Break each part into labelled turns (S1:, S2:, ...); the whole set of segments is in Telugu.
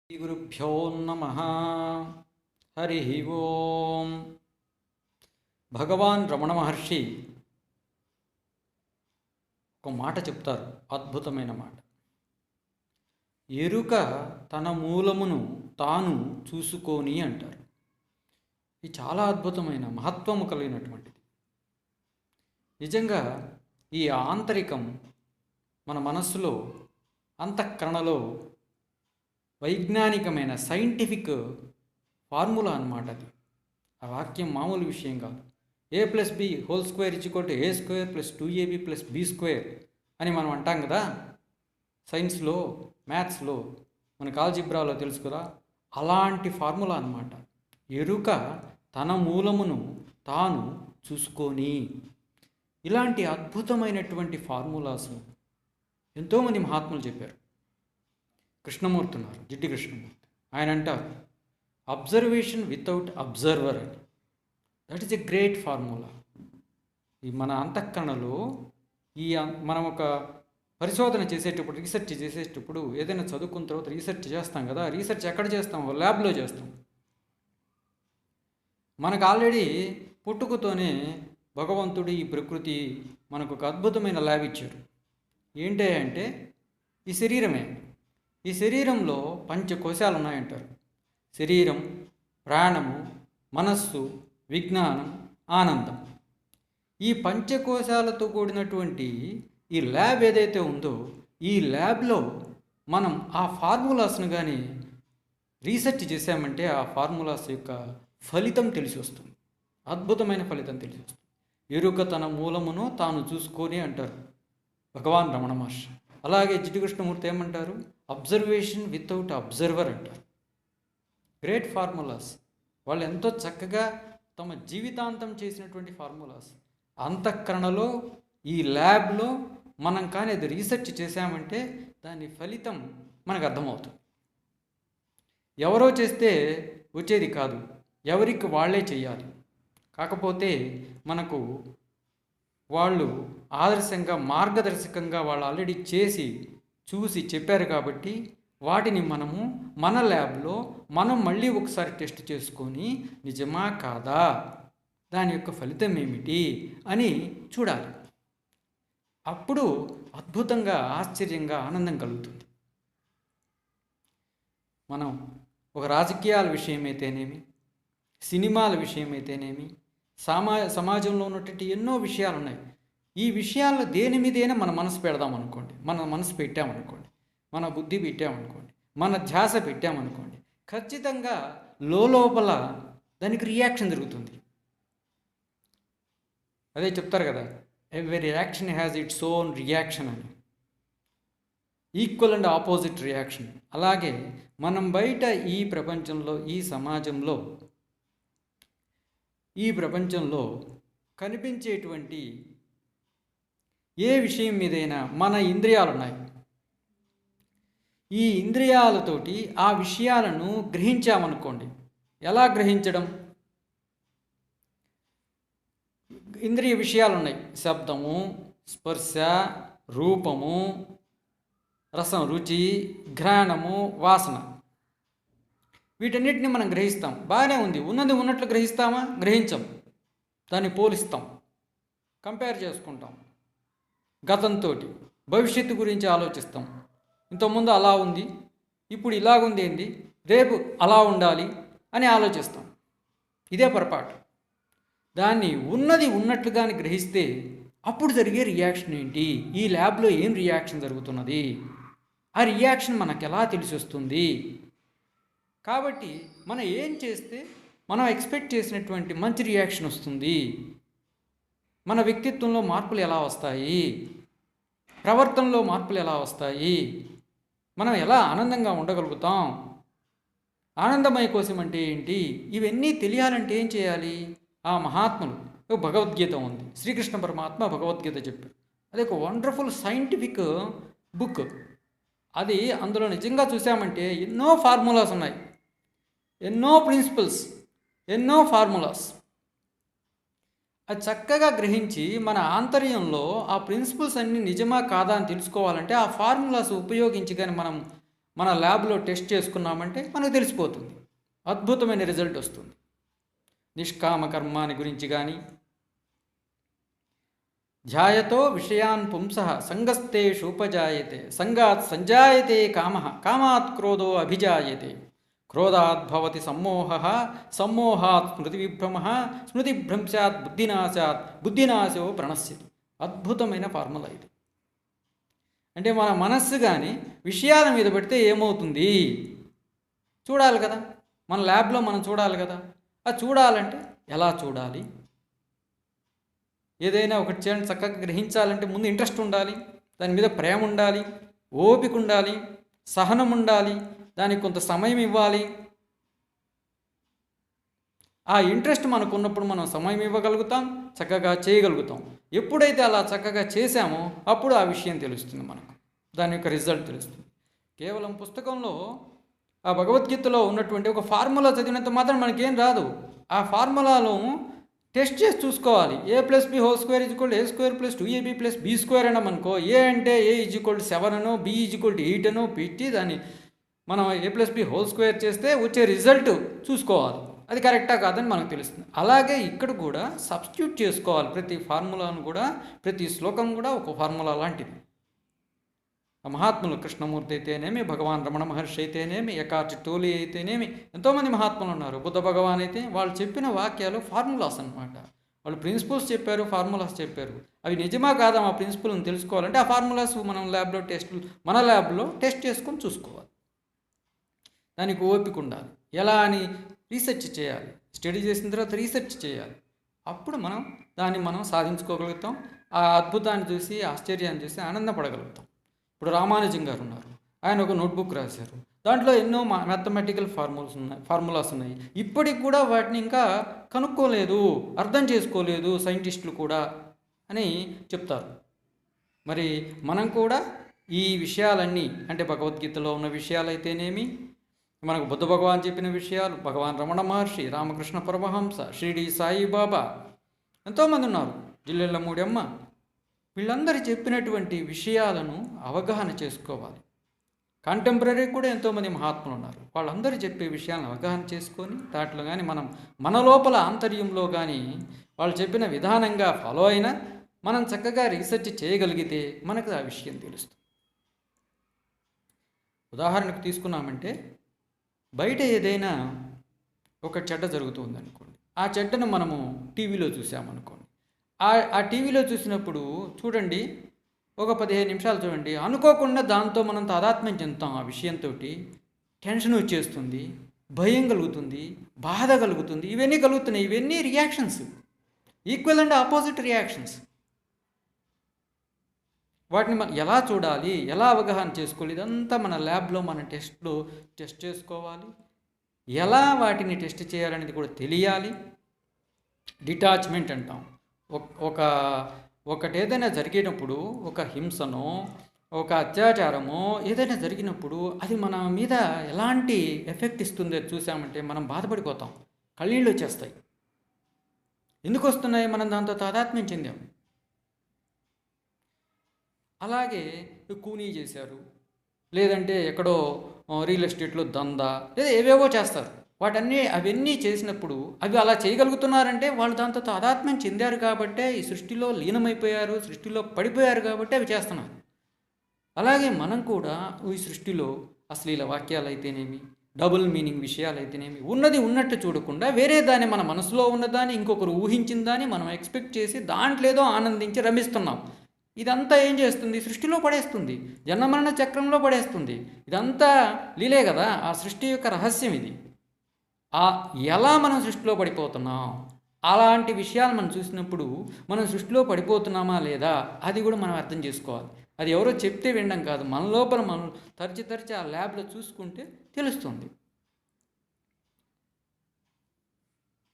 S1: శ్రీగురుభ్యో నమః. హరి ఓం. భగవాన్ రమణ మహర్షి ఒక మాట చెప్తారు, అద్భుతమైన మాట. ఎరుక తన మూలమును తాను చూసుకొని అంటారు. ఇది చాలా అద్భుతమైన మహత్వము కలిగినటువంటిది. నిజంగా ఈ ఆంతరికం మన మనస్సులో, అంతఃకరణలో వైజ్ఞానికమైన సైంటిఫిక్ ఫార్ములా అన్నమాట. అది ఆ వాక్యం మామూలు విషయం కాదు. a+b² a² + 2ab + b² అని మనం అంటాం కదా సైన్స్లో, మ్యాథ్స్లో, మనకు ఆల్జిబ్రాలో తెలుసు కదా. అలాంటి ఫార్ములా అన్నమాట. ఎరుక తన మూలమును తాను చూసుకొని. ఇలాంటి అద్భుతమైనటువంటి ఫార్ములాస్ ఎంతోమంది మహాత్ములు చెప్పారు. కృష్ణమూర్తి ఉన్నారు, జిడ్డి కృష్ణమూర్తి. ఆయన అంటారు, అబ్జర్వేషన్ వితౌట్ అబ్జర్వర్ అని. That is a great formula. ఈ మన అంతఃకరణలో మనం ఒక పరిశోధన చేసేటప్పుడు, రీసెర్చ్ చేసేటప్పుడు, ఏదైనా చదువుకున్న తర్వాత రీసెర్చ్ చేస్తాం కదా. రీసెర్చ్ ఎక్కడ చేస్తాం? ల్యాబ్లో చేస్తాం. మనకు ఆల్రెడీ పుట్టుకతోనే భగవంతుడు ఈ ప్రకృతి మనకు ఒక అద్భుతమైన ల్యాబ్ ఇచ్చారు. ఏంటి అంటే ఈ శరీరమే. ఈ శరీరంలో పంచకోశాలు ఉన్నాయంటారు. శరీరం, ప్రాణము, మనస్సు, విజ్ఞానం, ఆనందం. ఈ పంచకోశాలతో కూడినటువంటి ఈ ల్యాబ్ ఏదైతే ఉందో, ఈ ల్యాబ్లో మనం ఆ ఫార్ములాస్ను కానీ రీసెర్చ్ చేశామంటే ఆ ఫార్ములాస్ యొక్క ఫలితం తెలిసి వస్తుంది. అద్భుతమైన ఫలితం తెలిసి వస్తుంది. ఎరుక తన మూలమును తాను చూసుకొని అంటారు భగవాన్ రమణ మహర్షి. అలాగే జిడ్డు కృష్ణమూర్తి ఏమంటారు? అబ్జర్వేషన్ వితౌట్ అబ్జర్వర్ అంటారు. Great formulas. వాళ్ళు ఎంతో చక్కగా తమ జీవితాంతం చేసినటువంటి ఫార్ములాస్. అంతఃకరణలో, ఈ ల్యాబ్లో మనం కానీ అది రీసెర్చ్ చేశామంటే దాని ఫలితం మనకు అర్థమవుతుంది. ఎవరో చేస్తే వచ్చేది కాదు, ఎవరికి వాళ్ళే చేయాలి. కాకపోతే మనకు వాళ్ళు ఆదర్శంగా, మార్గదర్శకంగా వాళ్ళు ఆల్రెడీ చేసి చూసి చెప్పారు కాబట్టి వాటిని మనము మన ల్యాబ్లో మనం మళ్ళీ ఒకసారి టెస్ట్ చేసుకొని నిజమా కాదా, దాని యొక్క ఫలితం ఏమిటి అని చూడాలి. అప్పుడు అద్భుతంగా, ఆశ్చర్యంగా, ఆనందం కలుగుతుంది. మనం ఒక రాజకీయాల విషయమైతేనేమి, సినిమాల విషయమైతేనేమి, సమాజంలో ఉన్నటువంటి ఎన్నో విషయాలు ఉన్నాయి. ఈ విషయాల్లో దేని మీదైనా మన మనసు పెడదాం అనుకోండి, మన మనసు పెట్టామనుకోండి, మన బుద్ధి పెట్టామనుకోండి, మన ధ్యాస పెట్టామనుకోండి, ఖచ్చితంగా లోపల దానికి రియాక్షన్ జరుగుతుంది. అదే చెప్తారు కదా, every reaction has its own reaction అని. Equal and opposite reaction. అలాగే మనం బయట ఈ ప్రపంచంలో, ఈ సమాజంలో, ఈ ప్రపంచంలో కనిపించేటువంటి ఏ విషయం మీదైనా మన ఇంద్రియాలు ఉన్నాయి. ఈ ఇంద్రియాలతోటి ఆ విషయాలను గ్రహించామనుకోండి. ఎలా గ్రహించడం? ఇంద్రియ విషయాలు ఉన్నాయి. శబ్దము, స్పర్శ, రూపము, రసం, రుచి, ఘ్రాణము, వాసన. వీటన్నిటిని మనం గ్రహిస్తాం. బాగానే ఉంది. ఉన్నది ఉన్నట్లు గ్రహిస్తామా? గ్రహించం. దాన్ని పోలిస్తాం, కంపేర్ చేసుకుంటాం. గతంతో భవిష్యత్తు గురించి ఆలోచిస్తాం. ఇంతకుముందు అలా ఉంది, ఇప్పుడు ఇలాగుంది, ఏంది, రేపు అలా ఉండాలి అని ఆలోచిస్తాం. ఇదే పొరపాటు. దాన్ని ఉన్నది ఉన్నట్లుగానే గ్రహిస్తే అప్పుడు జరిగే రియాక్షన్ ఏంటి, ఈ ల్యాబ్లో ఏం రియాక్షన్ జరుగుతున్నది, ఆ రియాక్షన్ మనకు ఎలా తెలిసి వస్తుంది. కాబట్టి మనం ఏం చేస్తే మనం ఎక్స్పెక్ట్ చేసినటువంటి మంచి రియాక్షన్ వస్తుంది. మన వ్యక్తిత్వంలో మార్పులు ఎలా వస్తాయి, ప్రవర్తనలో మార్పులు ఎలా వస్తాయి, మనం ఎలా ఆనందంగా ఉండగలుగుతాం, ఆనందమయ కోసం అంటే ఏంటి, ఇవన్నీ తెలియాలంటే ఏం చేయాలి? ఆ మహాత్ములు, భగవద్గీత ఉంది, శ్రీకృష్ణ పరమాత్మ భగవద్గీత చెప్పారు. అది ఒక వండర్ఫుల్ సైంటిఫిక్ బుక్. అది అందులో నిజంగా చూసామంటే ఎన్నో ఫార్ములాస్ ఉన్నాయి, ఎన్నో ప్రిన్సిపల్స్, ఎన్నో ఫార్ములాస్. అది చక్కగా గ్రహించి మన ఆంతర్యంలో ఆ ప్రిన్సిపల్స్ అన్నీ నిజమా కాదా అని తెలుసుకోవాలంటే ఆ ఫార్ములాస్ ఉపయోగించి కానీ మనం మన ల్యాబ్లో టెస్ట్ చేసుకున్నామంటే మనకు తెలిసిపోతుంది, అద్భుతమైన రిజల్ట్ వస్తుంది. నిష్కామ కర్మాని గురించి కానీ, ధ్యాయతో విషయాన్ పుంసః సంగస్తేషు ఉపజాయతే సంగాత్ సంజాయతే కామః కామాత్ క్రోధో అభిజాయతే క్రోధాత్ భవతి సమ్మోహః సమ్మోహాత్ స్మృతివిభ్రమః స్మృతిభ్రంశాత్ బుద్ధినాశాత్ బుద్ధినాశో ప్రణశ్యతి. అద్భుతమైన ఫార్ములా ఇది. అంటే మన మనస్సు కానీ విషయాల మీద పెడితే ఏమవుతుంది చూడాలి కదా, మన ల్యాబ్లో మనం చూడాలి కదా. అది చూడాలంటే ఎలా చూడాలి? ఏదైనా ఒకటి చేయాలని చక్కగా గ్రహించాలంటే ముందు ఇంట్రెస్ట్ ఉండాలి, దాని మీద ప్రేమ ఉండాలి, ఓపిక ఉండాలి, సహనం ఉండాలి, దానికి కొంత సమయం ఇవ్వాలి. ఆ ఇంట్రెస్ట్ మనకు ఉన్నప్పుడు మనం సమయం ఇవ్వగలుగుతాం, చక్కగా చేయగలుగుతాం. ఎప్పుడైతే అలా చక్కగా చేశామో అప్పుడు ఆ విషయం తెలుస్తుంది మనకు, దాని యొక్క రిజల్ట్ తెలుస్తుంది. కేవలం పుస్తకంలో ఆ భగవద్గీతలో ఉన్నటువంటి ఒక ఫార్ములా చదివినంత మాత్రం మనకేం రాదు. ఆ ఫార్ములాలో టెస్ట్ చేసి చూసుకోవాలి. a+b² a² + 2ab + b² అనమనుకో, ఏ అంటే a=7 అనో b=8 అనో పెట్టి దాన్ని మనం a+b² చేస్తే వచ్చే రిజల్ట్ చూసుకోవాలి, అది కరెక్టా కాదని మనకు తెలుస్తుంది. అలాగే ఇక్కడ కూడా సబ్స్టిట్యూట్ చేసుకోవాలి. ప్రతి ఫార్ములాను కూడా, ప్రతి శ్లోకం కూడా ఒక ఫార్ములా లాంటిది. మహాత్ములు కృష్ణమూర్తి అయితేనేమి, భగవాన్ రమణ మహర్షి అయితేనేమి, ఎకార్ట్ టోలీ అయితేనేమి, ఎంతోమంది మహాత్ములు ఉన్నారు. బుద్ధ భగవాన్ అయితే వాళ్ళు చెప్పిన వాక్యాలు ఫార్ములాస్ అనమాట. వాళ్ళు ప్రిన్సిపల్స్ చెప్పారు, ఫార్ములాస్ చెప్పారు. అవి నిజమా కాదా ఆ ప్రిన్సిపల్ని తెలుసుకోవాలంటే ఆ ఫార్ములాస్ మనం ల్యాబ్లో మన ల్యాబ్లో టెస్ట్ చేసుకొని చూసుకోవాలి. దానికి ఓపిక ఉండాలి. ఎలా అని రీసెర్చ్ చేయాలి, స్టడీ చేసిన తర్వాత రీసెర్చ్ చేయాలి. అప్పుడు దాన్ని మనం సాధించుకోగలుగుతాం. ఆ అద్భుతాన్ని చూసి, ఆశ్చర్యాన్ని చూసి ఆనందపడగలుగుతాం. ఇప్పుడు రామానుజం గారు ఉన్నారు, ఆయన ఒక నోట్బుక్ రాశారు. దాంట్లో ఎన్నో మ్యాథమెటికల్ ఫార్ములాస్ ఉన్నాయి. ఇప్పటికి కూడా వాటిని ఇంకా కనుక్కోలేదు, అర్థం చేసుకోలేదు సైంటిస్టులు కూడా అని చెప్తారు. మరి మనం కూడా ఈ విషయాలన్నీ, అంటే భగవద్గీతలో ఉన్న విషయాలైతేనేమి, మనకు బుద్ధ భగవాన్ చెప్పిన విషయాలు, భగవాన్ రమణ మహర్షి, రామకృష్ణ పరమహంస, షిరిడి సాయిబాబా, ఎంతోమంది ఉన్నారు, జిల్లెళ్ళ మూడమ్మ, వీళ్ళందరూ చెప్పినటువంటి విషయాలను అవగాహన చేసుకోవాలి. కాంటెంపరీ కూడా ఎంతోమంది మహాత్ములు ఉన్నారు. వాళ్ళందరూ చెప్పే విషయాలను అవగాహన చేసుకొని దాంట్లో కానీ మనం మన లోపల ఆంతర్యంలో కానీ వాళ్ళు చెప్పిన విధానంగా ఫాలో అయినా మనం చక్కగా రీసెర్చ్ చేయగలిగితే మనకు ఆ విషయం తెలుస్తుంది. ఉదాహరణకు తీసుకున్నామంటే, బయట ఏదైనా ఒక చెడ్డ జరుగుతుంది అనుకోండి, ఆ చెడ్డను మనము టీవీలో చూసామనుకోండి. ఆ టీవీలో చూసినప్పుడు చూడండి, ఒక 15 నిమిషాలు చూడండి, అనుకోకుండా దాంతో మనం తాదాత్మ్యం చెందుతాం. ఆ విషయంతో టెన్షన్ వచ్చేస్తుంది, భయం కలుగుతుంది, బాధ కలుగుతుంది, ఇవన్నీ కలుగుతున్నాయి. ఇవన్నీ reactions, equal and opposite reactions. వాటిని మనం ఎలా చూడాలి, ఎలా అవగాహన చేసుకోవాలి, ఇదంతా మన ల్యాబ్లో మన టెస్ట్ చేసుకోవాలి. ఎలా వాటిని టెస్ట్ చేయాలనేది కూడా తెలియాలి. డిటాచ్మెంట్ అంటాం. ఒకటి ఏదైనా జరిగినప్పుడు, ఒక హింసనో, ఒక అత్యాచారమో ఏదైనా జరిగినప్పుడు అది మన మీద ఎలాంటి ఎఫెక్ట్ ఇస్తుందో చూసామంటే మనం బాధపడిపోతాం, కళ్ళీళ్ళు వచ్చేస్తాయి. ఎందుకు వస్తున్నాయి? మనం దాంతో తాదాత్మ్యం చెందాం. అలాగే కూనీ చేశారు, లేదంటే ఎక్కడో రియల్ ఎస్టేట్లో దందా, లేదా ఏవేవో చేస్తారు. అవన్నీ చేసినప్పుడు అవి అలా చేయగలుగుతున్నారంటే వాళ్ళు దాంతో తాదాత్మ్యం చెందారు కాబట్టే, ఈ సృష్టిలో లీనమైపోయారు, సృష్టిలో పడిపోయారు కాబట్టి అవి చేస్తున్నారు. అలాగే మనం కూడా ఈ సృష్టిలో అశ్లీల వాక్యాలు అయితేనేమి, డబుల్ మీనింగ్ విషయాలు అయితేనేమి, ఉన్నది ఉన్నట్టు చూడకుండా వేరే దాన్ని, మన మనసులో ఉన్నదాన్ని, ఇంకొకరు ఊహించిన దాన్ని మనం ఎక్స్పెక్ట్ చేసి దాంట్లో ఏదో ఆనందించి రమిస్తున్నాం. ఇదంతా ఏం చేస్తుంది? సృష్టిలో పడేస్తుంది, జన్మమరణ చక్రంలో పడేస్తుంది. ఇదంతా లీలే కదా, ఆ సృష్టి యొక్క రహస్యం ఇది. ఎలా మనం సృష్టిలో పడిపోతున్నాం, అలాంటి విషయాలు మనం చూసినప్పుడు మనం సృష్టిలో పడిపోతున్నామా లేదా అది కూడా మనం అర్థం చేసుకోవాలి. అది ఎవరో చెప్తే వినడం కాదు, మన లోపల మనం తరచి ఆ ల్యాబ్లో చూసుకుంటే తెలుస్తుంది.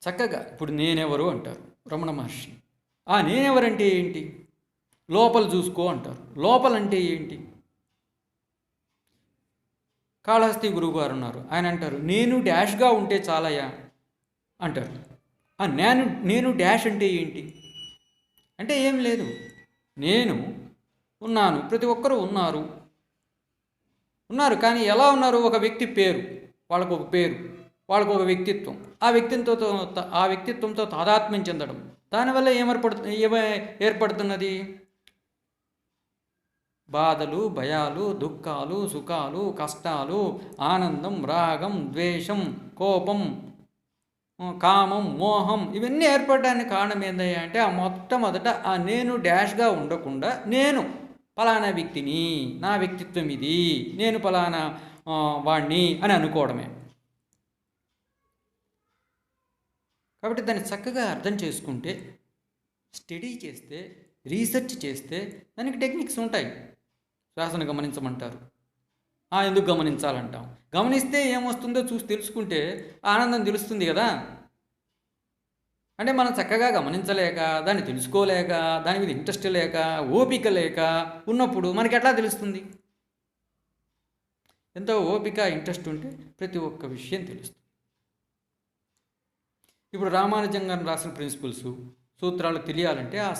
S1: చక్కగా ఇప్పుడు నేనెవరు అంటారు రమణ మహర్షి. నేనెవరంటే ఏంటి? లోపల చూసుకో అంటారు. లోపలంటే ఏంటి? కాళహస్తి గురువుగారు ఉన్నారు, ఆయన అంటారు నేను డాష్గా ఉంటే చాలయ్యా అంటారు. నేను డాష్ అంటే ఏంటి అంటే ఏం లేదు, నేను ఉన్నాను, ప్రతి ఒక్కరూ ఉన్నారు, ఉన్నారు, కానీ ఎలా ఉన్నారు? ఒక వ్యక్తి పేరు, వాళ్ళకు ఒక పేరు, వాళ్ళకు ఒక వ్యక్తిత్వం, ఆ వ్యక్తిత్వంతో తాదాత్మ్యం చెందడం, దానివల్ల ఏర్పడుతున్నది బాధలు, భయాలు, దుఃఖాలు, సుఖాలు, కష్టాలు, ఆనందం, రాగం, ద్వేషం, కోపం, కామం, మోహం, ఇవన్నీ ఏర్పడడానికి కారణం ఏందయ్యా అంటే ఆ మొట్టమొదట ఆ నేను డాష్గా ఉండకుండా నేను ఫలానా వ్యక్తిని, నా వ్యక్తిత్వం ఇది, నేను ఫలానా వాణ్ణి అని అనుకోవడమే. కాబట్టి దాన్ని చక్కగా అర్థం చేసుకుంటే, స్టడీ చేస్తే, రీసెర్చ్ చేస్తే దానికి టెక్నిక్స్ ఉంటాయి. శ్వాసను గమనించమంటారు, ఎందుకు గమనించాలంటాం. గమనిస్తే ఏమొస్తుందో చూసి తెలుసుకుంటే ఆనందం తెలుస్తుంది కదా. అంటే మనం చక్కగా గమనించలేక, దాన్ని తెలుసుకోలేక, దాని మీద ఇంట్రెస్ట్ లేక, ఓపిక లేక ఉన్నప్పుడు మనకి ఎట్లా తెలుస్తుంది? ఎంతో ఓపిక, ఇంట్రెస్ట్ ఉంటే ప్రతి ఒక్క విషయం తెలుస్తుంది. ఇప్పుడు రామానుజం గారు రాసిన ప్రిన్సిపల్స్, సూత్రాలు తెలియాలంటే ఆ